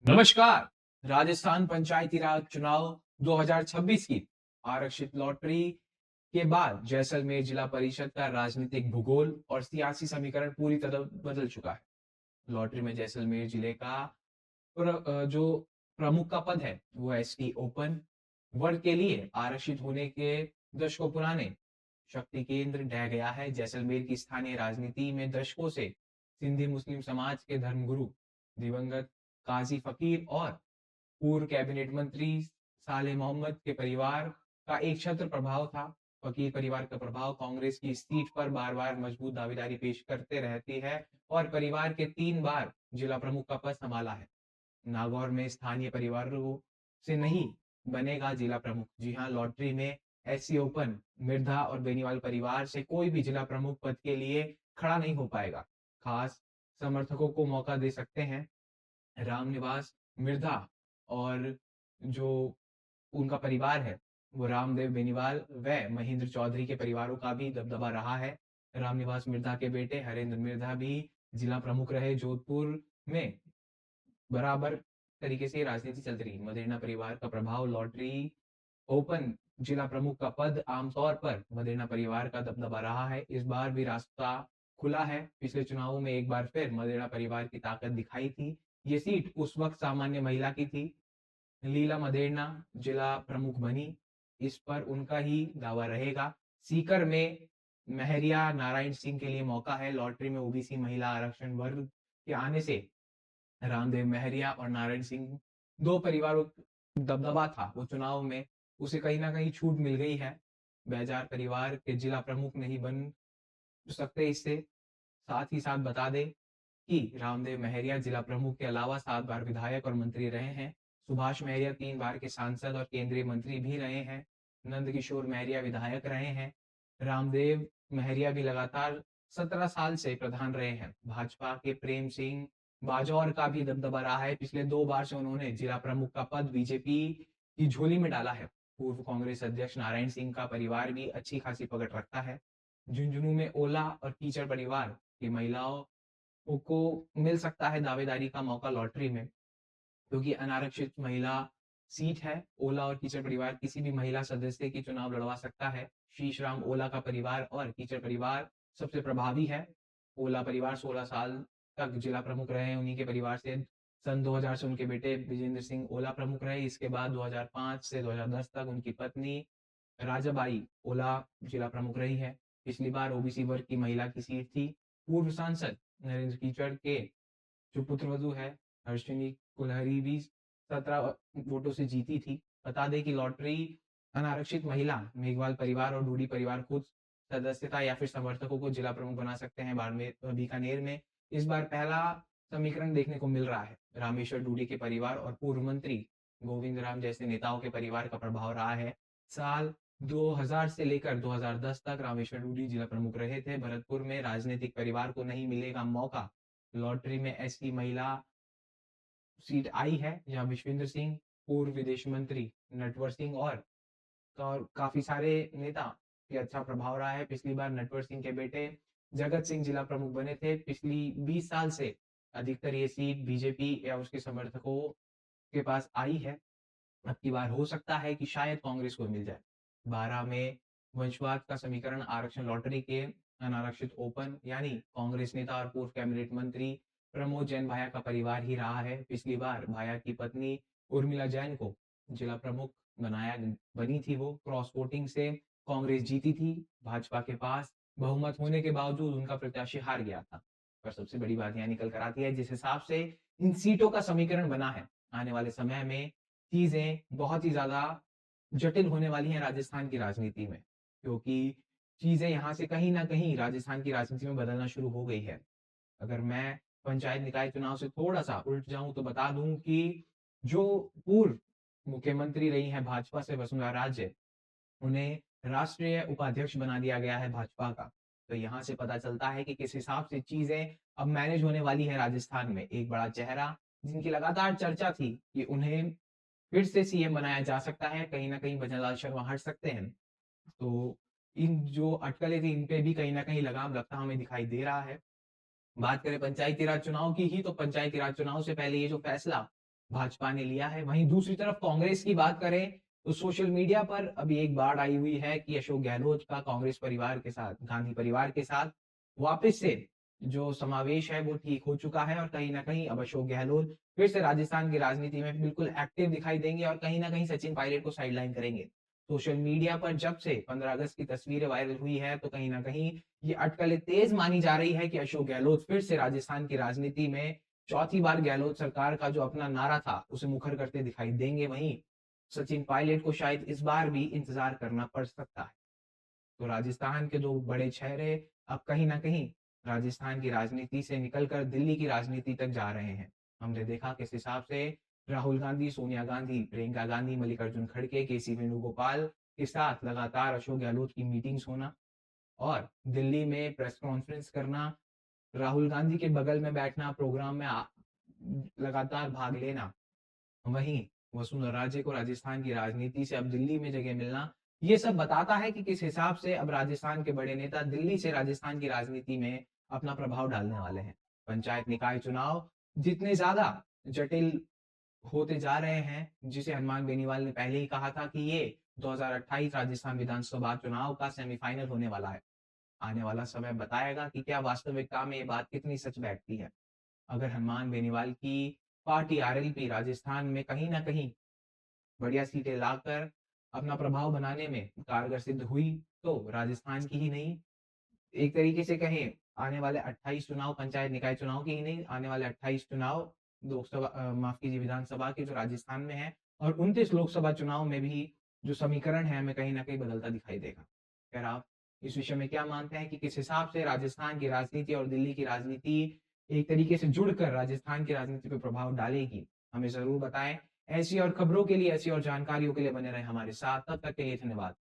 नमस्कार। राजस्थान पंचायती राज चुनाव 2026 की आरक्षित लॉटरी के बाद जैसलमेर जिला परिषद का राजनीतिक भूगोल और सियासी समीकरण पूरी तरह बदल चुका है। लॉटरी में जैसलमेर जिले का जो प्रमुख का पद है वो एसटी ओपन वर्ग के लिए आरक्षित होने के दशकों पुराने शक्ति केंद्र ढह गया है। जैसलमेर की स्थानीय राजनीति में दशकों से सिंधी मुस्लिम समाज के धर्मगुरु दिवंगत काजी फकीर और पूर्व कैबिनेट मंत्री साले मोहम्मद के परिवार का एक छत्र प्रभाव था। फकीर परिवार का प्रभाव कांग्रेस की सीट पर बार बार मजबूत दावेदारी पेश करते रहती है और परिवार के 3 बार जिला प्रमुख का पद संभाला है। नागौर में स्थानीय परिवारों से नहीं बनेगा जिला प्रमुख। जी हाँ, लॉटरी में एससी ओपन मिर्धा और बेनीवाल परिवार से कोई भी जिला प्रमुख पद के लिए खड़ा नहीं हो पाएगा। खास समर्थकों को मौका दे सकते हैं रामनिवास मिर्धा और जो उनका परिवार है वो रामदेव बेनीवाल व महेंद्र चौधरी के परिवारों का भी दबदबा रहा है। रामनिवास मिर्धा के बेटे हरेंद्र मिर्धा भी जिला प्रमुख रहे। जोधपुर में बराबर तरीके से राजनीति चलती रही। मदेरणा परिवार का प्रभाव लॉटरी ओपन जिला प्रमुख का पद आमतौर पर मदेरणा परिवार का दबदबा रहा है। इस बार भी रास्ता खुला है। पिछले चुनावों में एक बार फिर मदेरणा परिवार की ताकत दिखाई थी। ये सीट उस वक्त सामान्य महिला की थी। लीला मदेरणा जिला प्रमुख बनी। इस पर उनका ही दावा रहेगा। सीकर में महरिया नारायण सिंह के लिए मौका है। लॉटरी में ओबीसी महिला आरक्षण वर्ग के आने से रामदेव महरिया और नारायण सिंह दो परिवारों दबदबा था वो चुनाव में, उसे कहीं ना कहीं छूट मिल गई है। बैजार परिवार के जिला प्रमुख नहीं बन सकते इससे। साथ ही साथ बता दें कि रामदेव महरिया जिला प्रमुख के अलावा 7 बार विधायक और मंत्री रहे हैं। सुभाष महरिया 3 बार के सांसद और केंद्रीय मंत्री भी रहे हैं। नंद किशोर महरिया विधायक रहे हैं। रामदेव महरिया भी लगातार 17 साल से प्रधान रहे हैं। भाजपा के प्रेम सिंह बाजौर का भी दबदबा रहा है। पिछले 2 बार से उन्होंने जिला प्रमुख का पद बीजेपी की झोली में डाला है। पूर्व कांग्रेस अध्यक्ष नारायण सिंह का परिवार भी अच्छी खासी पकड़ रखता है। झुंझुनू में ओला और कीचड़ परिवार की महिलाओं को मिल सकता है दावेदारी का मौका लॉटरी में, क्योंकि अनारक्षित महिला सीट है। ओला और कीचड़ परिवार किसी भी महिला सदस्य की चुनाव लड़वा सकता है। शीश राम ओला का परिवार और कीचड़ परिवार सबसे प्रभावी है। ओला परिवार 16 साल तक जिला प्रमुख रहे। उन्हीं के परिवार से सन 2000 से उनके बेटे विजेंद्र सिंह ओला प्रमुख रहे। इसके बाद 2005 से 2010 तक उनकी पत्नी राजाबाई ओला जिला प्रमुख रही है। पिछली बार ओबीसी वर्ग की महिला की सीट थी। पूर्व सांसद नरेंद्र कीचड़ के जो पुत्रवधु है हर्षिनी कुलहरी भी 17 वोटों से जीती थी। बता दें कि लॉटरी अनारक्षित महिला मेघवाल परिवार और डूडी परिवार खुद सदस्यता या फिर समर्थकों को जिला प्रमुख बना सकते हैं। बाड़मेर बीकानेर में इस बार पहला समीकरण देखने को मिल रहा है। रामेश्वर डूडी के परिवार और पूर्व मंत्री गोविंद राम जैसे नेताओं के परिवार का प्रभाव रहा है। साल 2000 से लेकर 2010 तक रामेश्वर डूडी जिला प्रमुख रहे थे। भरतपुर में राजनीतिक परिवार को नहीं मिलेगा मौका। लॉटरी में एसटी महिला सीट आई है जहां विश्वेंद्र सिंह पूर्व विदेश मंत्री नटवर सिंह और काफी सारे नेता के अच्छा प्रभाव रहा है। पिछली बार नटवर सिंह के बेटे जगत सिंह जिला प्रमुख बने थे। पिछली 20 साल से अधिकतर ये सीट बीजेपी या उसके समर्थकों के पास आई है। अब की बार हो सकता है कि शायद कांग्रेस को मिल जाए। 12 में वंशवाद का समीकरण आरक्षण लॉटरी के अनारक्षित ओपन यानी कांग्रेस नेता और पूर्व कैबिनेट मंत्री प्रमोद जैन भाया का परिवार ही रहा है। पिछली बार भाया की पत्नी उर्मिला जैन को जिला प्रमुख बनाया बनी थी। वो क्रॉस वोटिंग से कांग्रेस जीती थी। भाजपा के पास बहुमत होने के बावजूद उनका प्रत्याशी हार गया था। पर सबसे बड़ी बात यहाँ निकल कर आती है जिस हिसाब से इन सीटों का समीकरण बना है, आने वाले समय में चीजें बहुत ही ज्यादा जटिल होने वाली हैं राजस्थान की राजनीति में, क्योंकि चीजें यहाँ से कहीं ना कहीं राजस्थान की राजनीति में बदलना शुरू हो गई है। अगर मैं पंचायत निकाय चुनाव से थोड़ा सा उल्ट जाऊं तो बता दूं कि जो पूर्व मुख्यमंत्री रही हैं भाजपा से वसुंधरा राजे, उन्हें राष्ट्रीय उपाध्यक्ष बना दिया गया है भाजपा का। तो यहाँ से पता चलता है कि किस हिसाब से चीजें अब मैनेज होने वाली है राजस्थान में। एक बड़ा चेहरा जिनकी लगातार चर्चा थी कि उन्हें फिर से सीएम बनाया जा सकता है, कहीं ना कहीं भजनलाल शर्मा हट सकते हैं। तो इन जो अटकलें थी इन पे भी कहीं ना कहीं लगाम लगता हमें दिखाई दे रहा है। बात करें पंचायती राज चुनाव की ही तो पंचायती राज चुनाव से पहले ये जो फैसला भाजपा ने लिया है। वहीं दूसरी तरफ कांग्रेस की बात करें तो सोशल मीडिया पर अभी एक बाढ़ आई हुई है कि अशोक गहलोत का कांग्रेस परिवार के साथ, गांधी परिवार के साथ वापस से जो समावेश है वो ठीक हो चुका है और कहीं न कहीं अब अशोक गहलोत फिर से राजस्थान की राजनीति में बिल्कुल एक्टिव दिखाई देंगे और कहीं न कहीं सचिन पायलट को साइडलाइन करेंगे। सोशल मीडिया पर जब से 15 अगस्त की तस्वीरें वायरल हुई है तो कहीं न कहीं ये अटकलें तेज मानी जा रही है कि अशोक गहलोत फिर से राजस्थान की राजनीति में चौथी बार गहलोत सरकार का जो अपना नारा था उसे मुखर करते दिखाई देंगे। वहीं सचिन पायलट को शायद इस बार भी इंतजार करना पड़ सकता है। तो राजस्थान के दो बड़े चेहरे अब कहीं न कहीं राजस्थान की राजनीति से निकलकर दिल्ली की राजनीति तक जा रहे हैं। हमने देखा किस हिसाब से राहुल गांधी, सोनिया गांधी, प्रियंका गांधी, मल्लिकार्जुन खड़गे, केसी वेणुगोपाल के साथ लगातार अशोक गहलोत की मीटिंग्स होना और दिल्ली में प्रेस कॉन्फ्रेंस करना, राहुल गांधी के बगल में बैठना, प्रोग्राम में लगातार भाग लेना। वहीं वसुंधरा राजे को राजस्थान की राजनीति से अब दिल्ली में जगह मिलना, ये सब बताता है कि किस हिसाब से अब राजस्थान के बड़े नेता दिल्ली से राजस्थान की राजनीति में अपना प्रभाव डालने वाले हैं। पंचायत निकाय चुनाव जितने ज़्यादा जटिल होते जा रहे हैं, जिसे हनुमान बेनीवाल ने पहले ही कहा था कि ये 2028 राजस्थान विधानसभा चुनाव का सेमीफाइनल होने वाला है। आने वाला समय बताएगा कि क्या वास्तविकता में ये बात कितनी सच बैठती है। अगर हनुमान बेनीवाल की पार्टी आरएलपी राजस्थान में कहीं न कहीं बढ़िया सीटें लाकर अपना प्रभाव बनाने में कारगर सिद्ध हुई, तो राजस्थान की ही नहीं, एक तरीके से कहें आने वाले 28 चुनाव पंचायत निकाय चुनाव के ही नहीं, आने वाले 28 चुनाव लोकसभा माफ कीजिए विधानसभा के जो राजस्थान में है और 29 लोकसभा चुनाव में भी जो समीकरण है हमें कहीं न कहीं बदलता दिखाई देगा। खैर आप इस विषय में क्या मानते हैं कि किस हिसाब से राजस्थान की राजनीति और दिल्ली की राजनीति एक तरीके से जुड़कर राजस्थान की राजनीति पे प्रभाव डालेगी? हमें ज़रूर बताएँ। ऐसी और खबरों के लिए, ऐसी और जानकारियों के लिए बने रहें हमारे साथ। तब तक के लिए धन्यवाद।